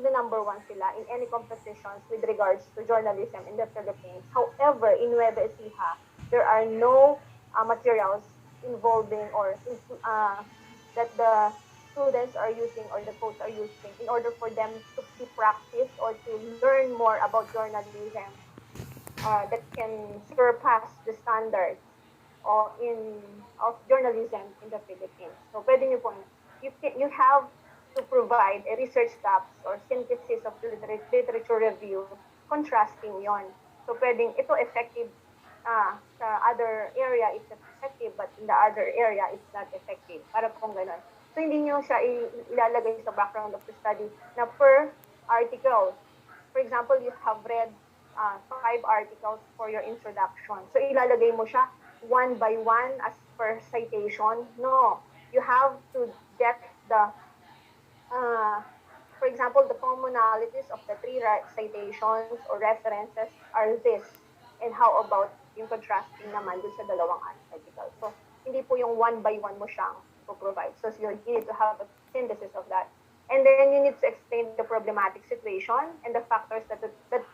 magna-number 1 sila in any competitions with regards to journalism in the Philippines. However, in Nueva Ecija, there are no materials involving that the students are using or the coach are using in order for them to be practiced or to learn more about journalism that can surpass the standards of journalism in the Philippines. So pwede nyo po, you have to provide a research gaps or synthesis of literature review, contrasting yon. So pwedeng ito effective sa other area it's effective but in the other area it's not effective. Para pong ganun. So hindi nyo siya ilalagay sa background of the study na per article. For example, you have read 5 articles for your introduction. So ilalagay mo siya one by one as per citation. No, you have to get the for example, the commonalities of the 3 citations or references are this. And how about yung contrasting naman dun sa dalawang article. So, hindi po yung one by one mo siyang provide. So, you need to have a synthesis of that. And then you need to explain the problematic situation and the factors that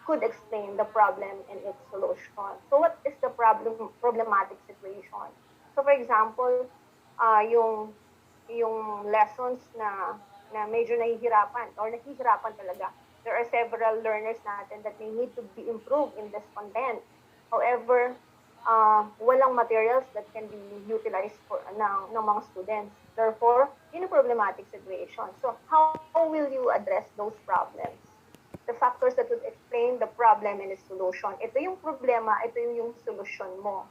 could explain the problem and its solution. So, what is the problematic situation? So, for example, yung lessons na medyo nahihirapan or nahihirapan talaga. There are several learners natin that may need to be improved in this content. However, walang materials that can be utilized ng mga students. Therefore, yun yung problematic situation. So, how will you address those problems? The factors that would explain the problem and its solution. Ito yung problema, ito yung solution mo.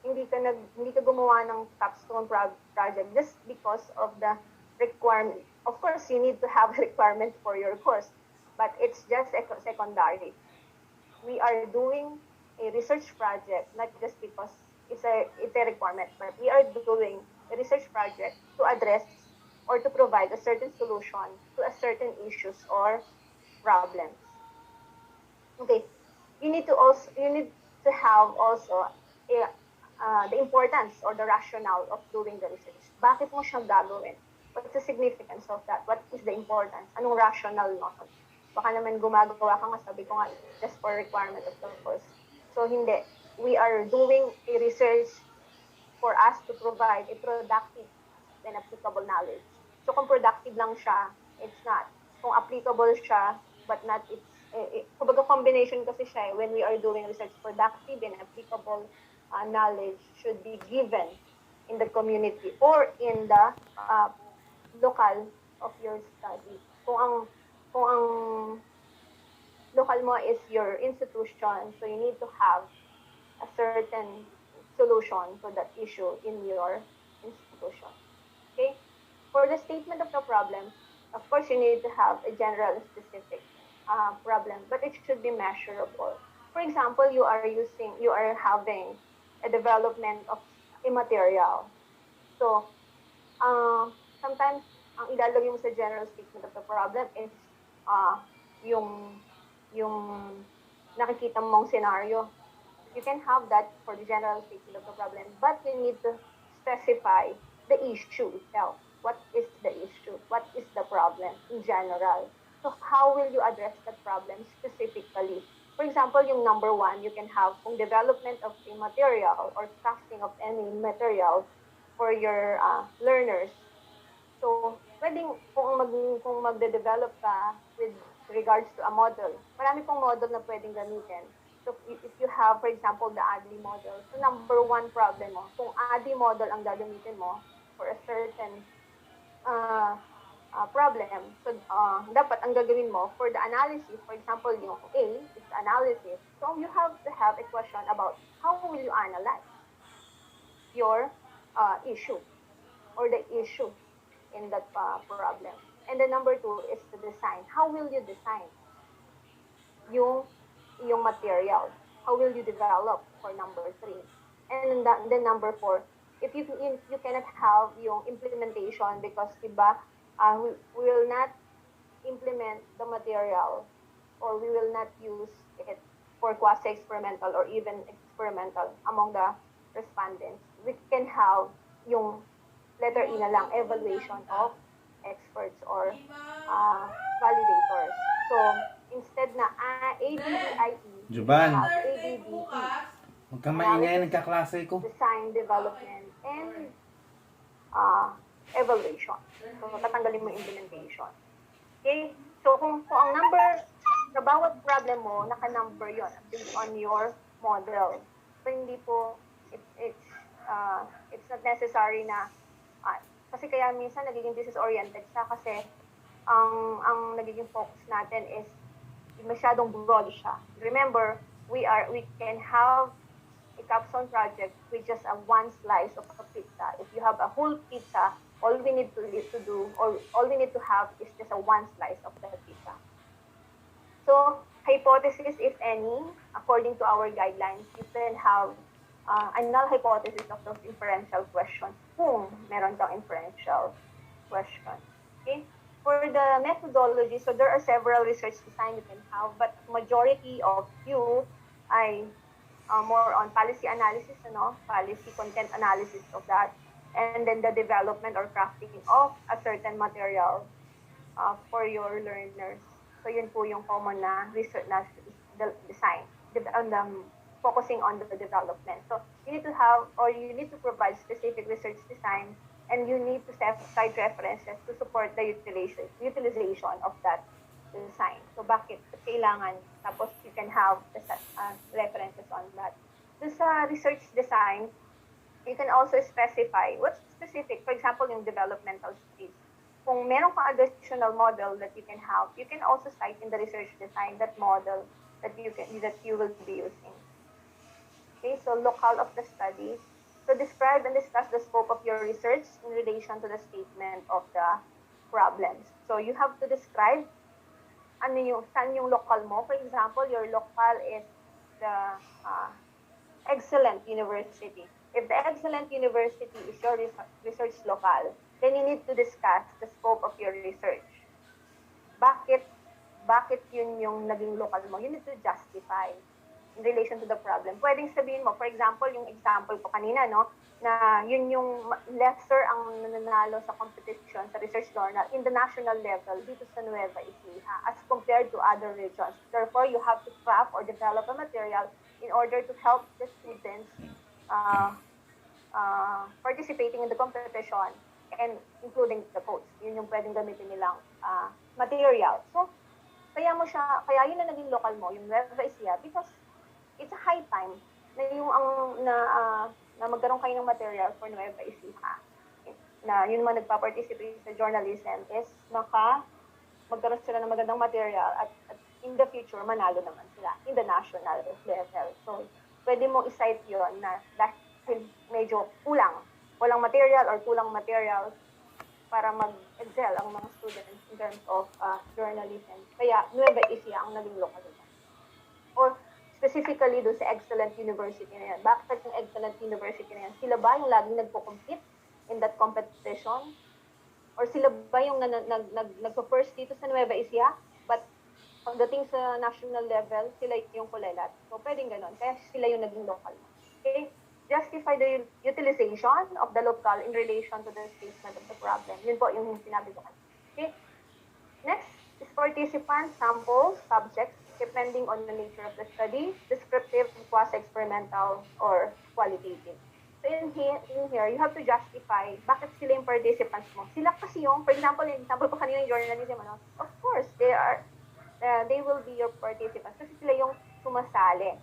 Hindi ka gumawa ng Kapstone project just because of the requirement. Of course, you need to have a requirement for your course, but it's just secondary. We are doing a research project not just because it's a requirement, but we are doing a research project to address or to provide a certain solution to a certain issues or problems. Okay, you need to have also the importance or the rationale of doing the research. Bakit mo siyang gagawin? What's the significance of that? What is the importance? Anong rationale nun? Baka naman gumagawa ka nga, sabi ko nga, just for requirement of the course. So hindi. We are doing a research for us to provide a productive and applicable knowledge. So kung productive lang siya, it's not. Kung applicable siya, but not it's, kumbaga combination kasi siya when we are doing research, productive and applicable knowledge should be given in the community or in the local of your study. Kung ang local mo is your institution, so you need to have a certain solution to that issue in your institution. Okay? For the statement of the problem, of course, you need to have a general and specific problem, but it should be measurable. For example, you are having a development of a material. So, sometimes, ang ilalagay mo sa general statement of the problem is yung nakikita mong scenario. You can have that for the general statement of the problem, but you need to specify the issue itself. What is the issue? What is the problem in general? So how will you address that problem specifically? For example, yung number 1, you can have kung development of a material or crafting of any material for your learners. So, pwedeng kung magde-develop ka with regards to a model, marami pong model na pwedeng gamitin. So, if you have, for example, the ADLI model, so number 1 problem mo, kung ADLI model ang gagamitin mo for a certain problem, so dapat ang gagawin mo for the analysis, for example, yung A is analysis, so you have to have a question about how will you analyze your issue or the issue in that problem. And the number 2 is the design. How will you design yung material? How will you develop for number 3? And then number 4, if you cannot have yung implementation because diba, we will not implement the material or we will not use it for quasi-experimental or even experimental among the respondents. We can have yung letter E na lang, evaluation of experts or validators. So, instead na ABDIE, you Juban, have ABDE. huwag kang maingay, Analysis, nagkaklase ko. design, development, and evaluation. So, tatanggalin mo implementation. Okay? So, kung ang number, sa bawat problem mo, naka-number yon based on your model. So, hindi po, it's not necessary na, kasi kaya minsan nagiging business-oriented siya kasi ang nagiging focus natin is masyadong broad siya. Remember, we can have a capstone project with just a one slice of a pizza. If you have a whole pizza, all we need to do, or all we need to have is just a one slice of the pizza. So, hypothesis, if any, according to our guidelines, you can have a null hypothesis of those inferential questions kung meron kang inferential question. Okay? For the methodology, so there are several research design you can have, but majority of you ay more on policy analysis, policy content analysis of that, and then the development or crafting of a certain material for your learners. So yun po yung common na research na design, focusing on the development. So you need to have, or you need to provide specific research design, and you need to cite references to support the utilization of that design. So bakit kailangan? Tapos you can have the references on that. So sa research design, you can also specify what's specific. For example, yung developmental stage. Kung meron kang additional model that you can have, you can also cite in the research design that model that you will be using. Okay, so locale of the study. So describe and discuss the scope of your research in relation to the statement of the problems. So you have to describe saan yung local mo. For example, your local is the excellent university. If the excellent university is your research local, then you need to discuss the scope of your research. Bakit yun yung naging local mo? You need to justify in relation to the problem. Pwedeng sabihin mo, for example, yung example ko kanina, na yun yung lesser ang nananalo sa competition sa research journal in the national level dito sa Nueva Ecija as compared to other regions. Therefore, you have to craft or develop a material in order to help the students participating in the competition and including the coach. Yun yung pwedeng gamitin nilang material. So, kaya yun na naging local mo, yung Nueva Ecija, because it's a high time na yung na magkaroon kayo ng material for Nueva Ecija. Na yun naman nagpa-participate sa journalism is magkaroon sila ng magandang material at in the future, manalo naman sila in the national level. So, pwede mong i-cite yun na dahil medyo walang material or kulang materials para mag-excel ang mga students in terms of journalism. Kaya, Nueva Ecija ang naging local nila. Or, specifically doon sa excellent university na yan. Bakit yung excellent university na yan? Sila ba yung laging nagpo-compete in that competition? Or sila ba yung nagpo-first dito sa Nueva Ecija? But pagdating sa national level, sila yung kulelat. So, pwedeng ganun. Kaya sila yung naging local. Okay? Justify the utilization of the local in relation to the statement of the problem. Yun po yung sinabi ko. Okay? Next is participant, samples, subjects, depending on the nature of the study, descriptive, quasi-experimental, or qualitative. So in here, you have to justify bakit sila yung participants mo. Sila kasi yung, for example, yung example ko kanina yung journalism, of course, they will be your participants kasi sila yung sumasali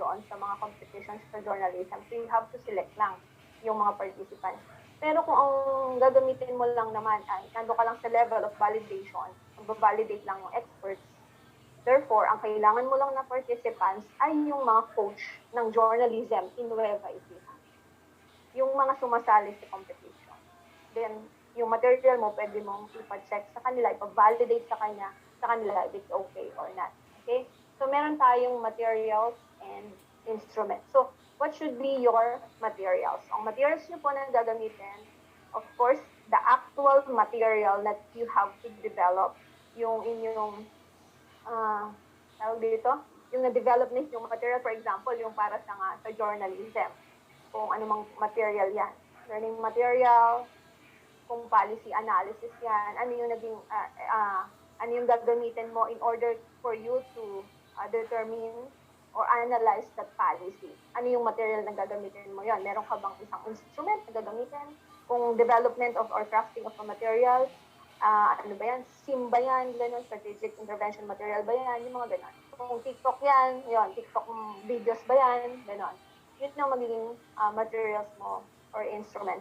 doon sa mga competitions sa journalism. So you have to select lang yung mga participants. Pero kung ang gagamitin mo lang naman ay nando ka lang sa level of validation, mag-validate lang yung experts. Therefore, ang kailangan mo lang na participants ay yung mga coach ng journalism in Nueva Ecija. Yung mga sumasali sa competition. Then, yung material mo, pwede mong ipa-check sa kanila, ipa-validate sa kanila if it's okay or not. Okay? So, meron tayong materials and instruments. So, what should be your materials? Ang materials nyo po na gagamitin, of course, the actual material that you have to develop, yung inyong tawag dito, yung na-develop na yung material, for example, yung para sa journalism. Kung anumang material yan. Learning material, kung policy analysis yan, ano yung naging Ano yung gagamitin mo in order for you to determine or analyze that policy. Ano yung material na gagamitin mo yon? Meron ka bang isang instrument na gagamitin? Kung development of or crafting of a material, ano ba yan? SIM ba yan? Ganun, strategic intervention material ba yan? Yung mga ganun. Kung TikTok yan, yun, TikTok videos ba yan? Ganun. Yun ang magiging materials mo or instrument.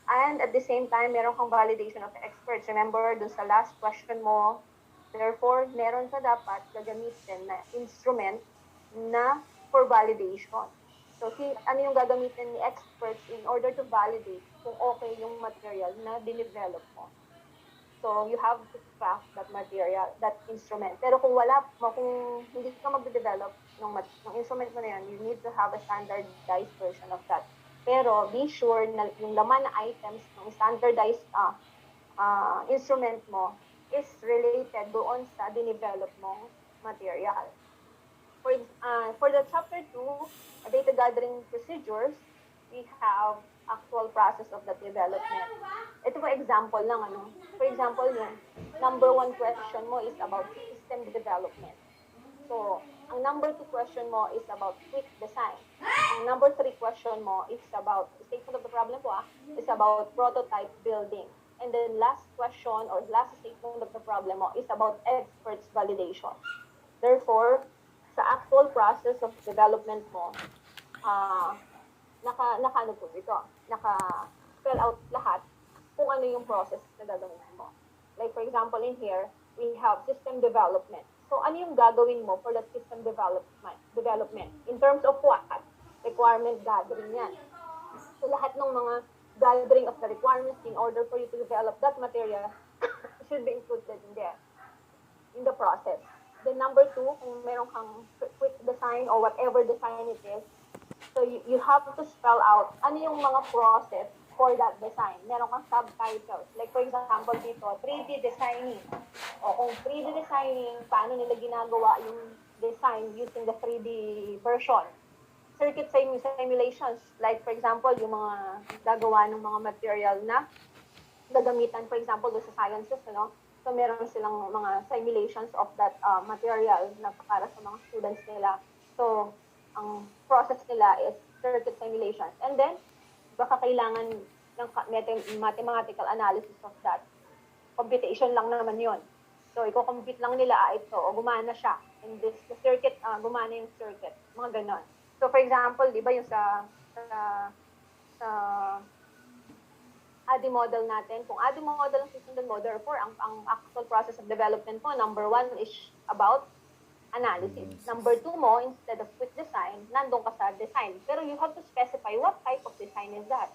And at the same time, meron kang validation of experts. Remember, dun sa last question mo, therefore, meron ka dapat gagamitin na instrument na for validation. So, ano yung gagamitin ni experts in order to validate kung okay yung material na dinevelop mo. So, you have to craft that material, that instrument. Pero kung wala mo, kung hindi ka magde-develop ng instrument mo na yan, you need to have a standardized version of that. Pero be sure na yung laman na items ng standardized instrument mo is related doon sa dinevelop mong material. For the chapter 2, data gathering procedures, we have actual process of the development. Ito po example lang, ano. For example, yung number 1 question mo is about system development. So, ang number 2 question mo is about quick design. Ang number 3 question mo is about, statement of the problem po is about prototype building. And then last question or last statement of the problem mo is about experts validation. Therefore, sa actual process of development mo, naka-ano po ito, naka-spell out lahat kung ano yung process na gagawin mo. Like for example, in here, we have system development. So, ano yung gagawin mo for that system development? In terms of what? Requirement gathering yan. So, lahat ng mga gathering of the requirements in order for you to develop that material should be included in there, in the process. Then number 2, kung meron kang quick design or whatever design it is, so you have to spell out ano yung mga process for that design. Meron kang subtitles. Like for example dito, 3D designing. O kung 3D designing, paano nila ginagawa yung design using the 3D version. Circuit simulations. Like for example, yung mga gagawa ng mga material na gagamitan, for example, sa sciences, ano? So, meron silang mga simulations of that material na para sa mga students nila. So, ang process nila is circuit simulations. And then, baka kailangan ng mathematical analysis of that. Computation lang naman yon. So, i-compute lang nila, ito, o gumana siya. In this, the circuit, gumana yung circuit. Mga ganon. So, for example, di ba yung sa ADI model natin, kung ADI model ang susundan mo, therefore, ang actual process of development mo, number 1 is about analysis. Number 2 mo, instead of quick design, nandun ka sa design. Pero you have to specify what type of design is that.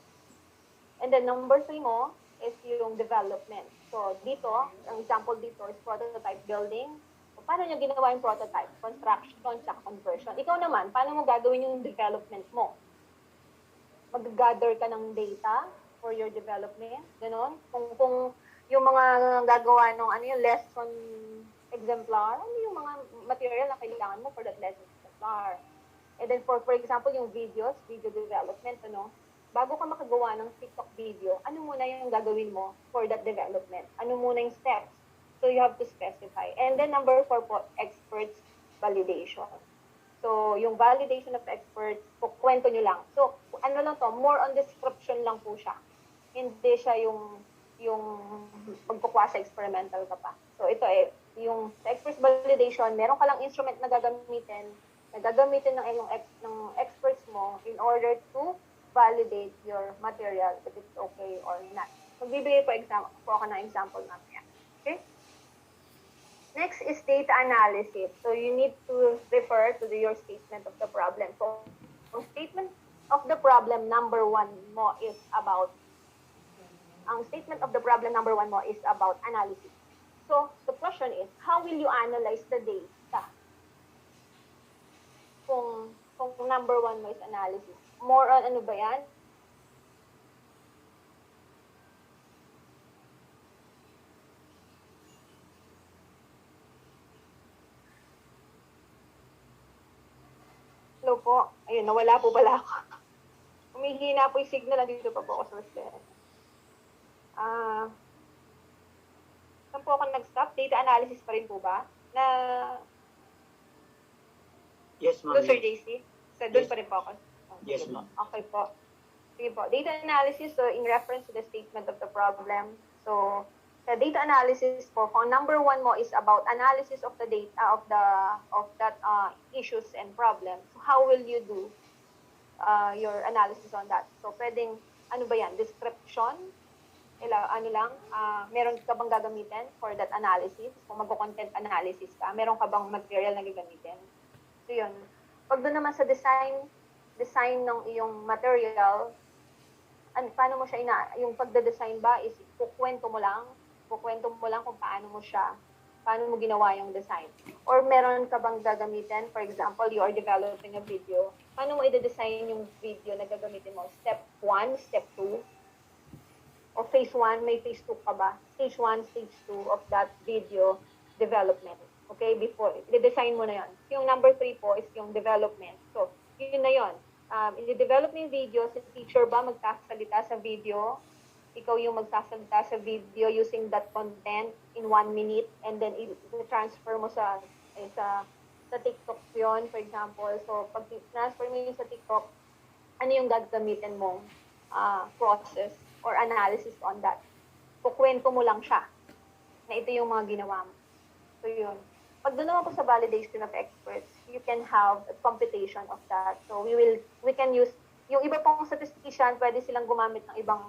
And then number 3 mo is yung development. So dito, ang example dito is prototype building. So, paano nyo ginawa yung prototype? Construction, tsaka conversion. Ikaw naman, paano mo gagawin yung development mo? Mag-gather ka ng data for your development, gano'n. Kung yung mga gagawa ng ano yung lesson exemplar, ano yung mga material na kailangan mo for that lesson exemplar. And then for example, yung video development, ano, bago ka makagawa ng TikTok video, ano muna yung gagawin mo for that development? Ano muna yung steps? So you have to specify. And then number 4 po, experts validation. So, yung validation of experts, kwento nyo lang. So, ano lang to, more on description lang po siya. Hindi siya yung pagkukwa sa experimental ka pa. So, ito yung experts validation, meron ka lang instrument na gagamitin ng experts mo in order to validate your material if it's okay or not. Magbibigay po ako ng example namin. Okay? Next is data analysis. So you need to refer to your statement of the problem. So, ang statement of the problem number 1 mo is about analysis. So, the question is, how will you analyze the data? Kung number 1 mo is analysis. More on ano ba yan? Hello po. Ayun, nawala po pala ako. Humihina po yung signal. Dito pa po ako sa restaurant. Saan po ako nag-stop? Data analysis pa rin po ba? Na, Yes, ma'am. Sir JC? So, doon Yes. pa rin po ako. Yes, ma'am. Okay po. Sige po. Data analysis, so in reference to the statement of the problem. So, the data analysis po, kung number 1 mo is about analysis of the data of that issues and problems. So, how will you do your analysis on that? So, pwedeng, ano ba yan? Description? Meron ka bang gagamitin for that analysis? Kung mag-content analysis ka, meron ka bang material na gagamitin? So, yun. Pag doon naman sa design ng iyong material, paano mo siya yung pagde-design ba is kukwento mo lang kung paano mo ginawa yung design. Or meron ka bang gagamitin, for example, you are developing a video, paano mo i-design yung video na gagamitin mo? Step 1, step 2, o phase 1, may phase 2 ka ba? Stage 1, stage 2 of that video development. Okay, before, i-design mo na yon. Yung number 3 po is yung development. So, yun na yon. I-develop mo yung video, si teacher ba magsasalita sa video? Ikaw yung magsasalita sa video using that content in 1 minute, and then i-transfer mo sa TikTok yon, for example. So, pag transfer mo yun sa TikTok, ano yung gagamitin mong process or analysis on that? Kukwento mo lang siya na ito yung mga ginawa mo. So, yun. Pag doon naman po sa validation of experts, you can have a computation of that. So, we can use, yung iba pong statistician, pwede silang gumamit ng ibang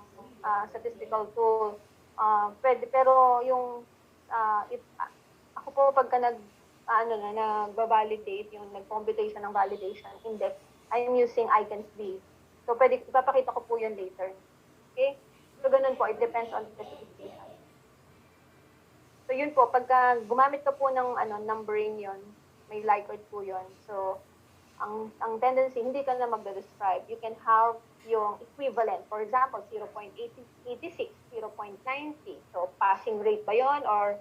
statistical tool. Pero yung, ako po pagka nag-validate, yung nag-computation ng validation index, I'm using ICANS-B. So, ipapakita ko po yun later. Okay? So, ganun po. It depends on the statistician. So, yun po. Pagka gumamit ka po ng numbering yun, may Likert po yun. So, ang tendency, hindi ka na magde-describe. You can have yung equivalent. For example, 0.86, 0.90. So, passing rate ba yun or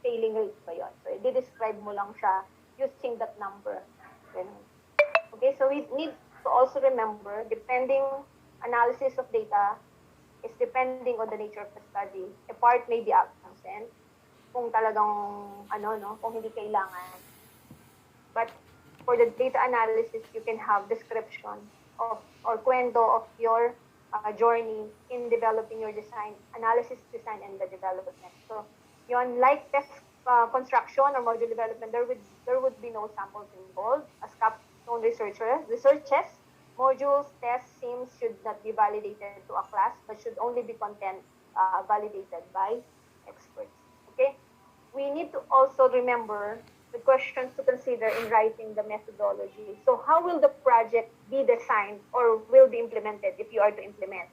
failing rate ba yun? So, i-describe mo lang siya using that number. Ganun. Okay, so we need to also remember, depending analysis of data is depending on the nature of the study. A part may be absent kung talagang kung hindi kailangan. But for the data analysis, you can have description of or kwento of your journey in developing your design, analysis, design, and the development. So, yon, like test construction or module development, there would be no samples involved. As Kapstone researches, modules, tests, sims should not be validated to a class, but should only be content validated by experts. Okay? We need to also remember the questions to consider in writing the methodology. So how will the project be designed or will be implemented if you are to implement?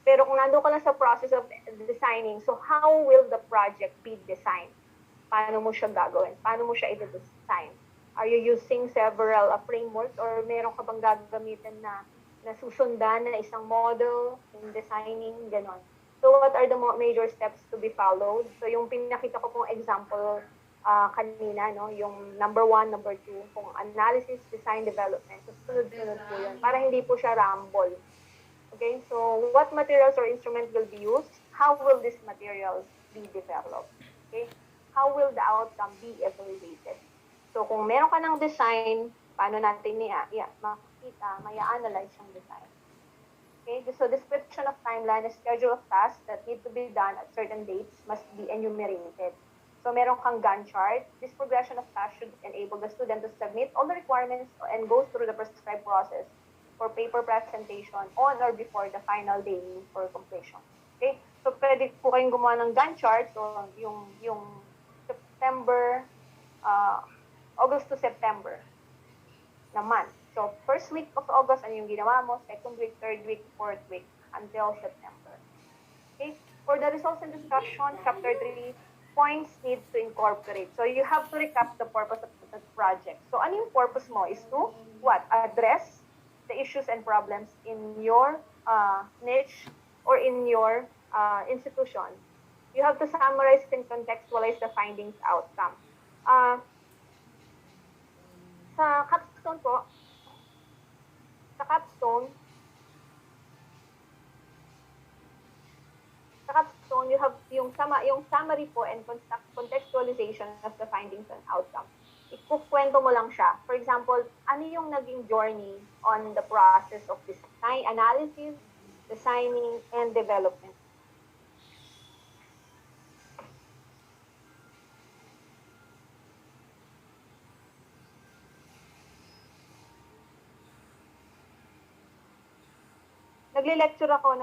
Pero kung nandun ka na sa process of designing, so how will the project be designed? Paano mo siya gagawin? Paano mo siya i-design? Are you using several frameworks or meron ka bang gagamitin na susundan na isang model in designing, ganon? So what are the major steps to be followed? So yung pinakita ko pong example kanina, no? Yung number 1, number 2, kung analysis, design, development. So sunod-sunod po yun. Para hindi po siya rumble. Okay, so what materials or instrument will be used? How will these materials be developed? Okay, how will the outcome be evaluated? So kung meron ka ng design, paano natin makikita, maya-analyze yung design? Okay, so description of timeline, a schedule of tasks that need to be done at certain dates must be enumerated. So meron kang Gantt chart. This progression of tasks should enable the student to submit all the requirements and go through the prescribed process for paper presentation on or before the final day for completion. Okay, so pwede po kayong gumawa ng Gantt chart. So yung September, August to September na month. So, first week of August, ano yung ginawa mo? Second week, third week, fourth week, until September. Okay? For the results and discussion, chapter 3, points need to incorporate. So, you have to recap the purpose of the project. So, ano yung purpose mo? Is to, what? Address the issues and problems in your niche or in your institution. You have to summarize and contextualize the findings outcome. Sa Kapstone po, sa Kapstone, you yung summary po and contextualization of the findings and outcomes. Ikukwento mo lang siya. For example, ano yung naging journey on the process of design, analysis, designing, and development. Nagle-lecture ako.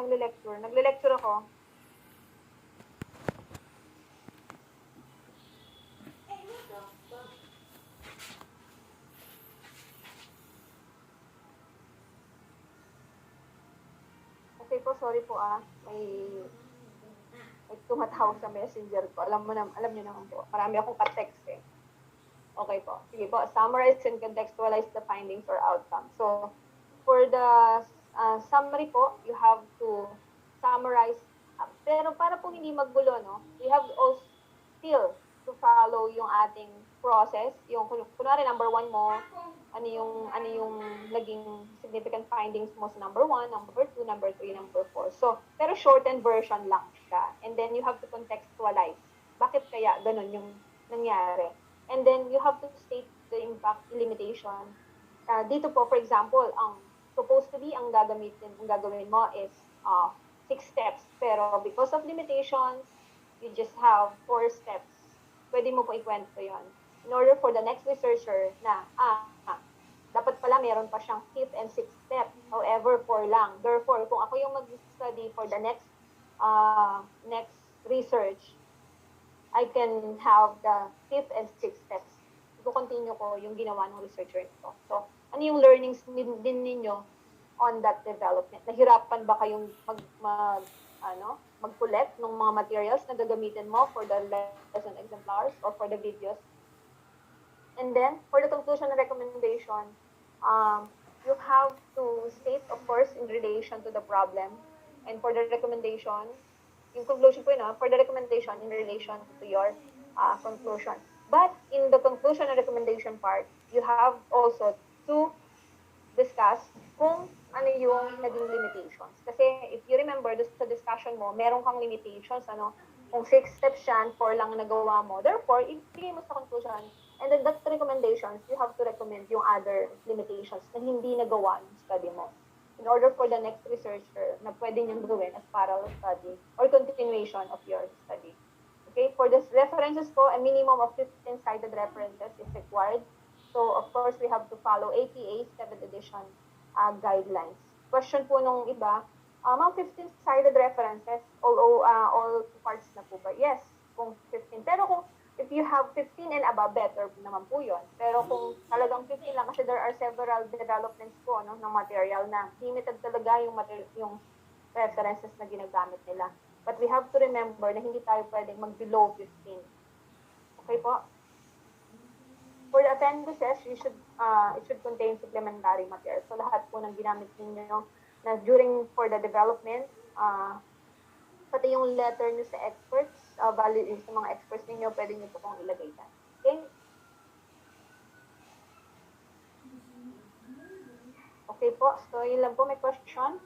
Okay po, sorry po may tumatawag sa messenger ko. Alam niyo naman po. Marami akong ka-text eh. Okay po. Sige po. Summarize and contextualize the findings or outcomes. So, for the summary po, you have to summarize. Pero para po hindi maggulo, no? We have also still to follow yung ating process. Yung kunwari number 1 mo, ano yung naging significant findings mo sa number 1, number 2, number 3, number 4. So, pero shortened version lang siya. And then you have to contextualize. Bakit kaya ganun yung nangyari? And then you have to state the impact, limitation. Dito po, for example, ang supposed to be ang gagawin mo is 6 steps. Pero because of limitations, you just have 4 steps. Pwede mo po ikwento yon. In order for the next researcher na, dapat pala meron pa siyang 5th and 6th step. However, 4 lang. Therefore, kung ako yung mag-study for the next research, I can have the 5th and 6th steps. I-continue ko yung ginawa ng researcher nito. So, ano yung learnings din ninyo on that development? Nahirapan ba kayong mag-collect ng mga materials na gagamitin mo for the lesson exemplars or for the videos? And then, for the conclusion and recommendation, you have to state, of course, in relation to the problem. And for the recommendation, yung conclusion po yun, for the recommendation in relation to your conclusion. But in the conclusion and recommendation part, you have also to discuss kung ano yung naging limitations. Kasi if you remember, sa discussion mo, meron kang limitations, kung 6 steps yan, 4 lang nagawa mo. Therefore, ibigay mo sa conclusion. And then that recommendations, you have to recommend yung other limitations na hindi nagawa ng study mo. In order for the next researcher na pwede niyang gawin as parallel study or continuation of your study. Okay, for this references po, a minimum of 15 cited references is required. So, of course, we have to follow APA 7th edition guidelines. Question po nung iba, mga 15 cited references, all parts na po ba? Yes, kung 15. Pero kung if you have 15 and above, better naman po yun. Pero kung talagang 15 lang, kasi there are several developments po ng material na limited talaga yung references na ginagamit nila. But we have to remember na hindi tayo pwedeng mag-below 15. Okay po? For the appendices, it should contain supplementary material. So lahat po ng ginamit ninyo na for the development, pati yung letter nyo sa experts, valid sa mga experts ninyo, pwede nyo po kong ilagay dyan. Okay? Okay po. So, yun lang po. May question?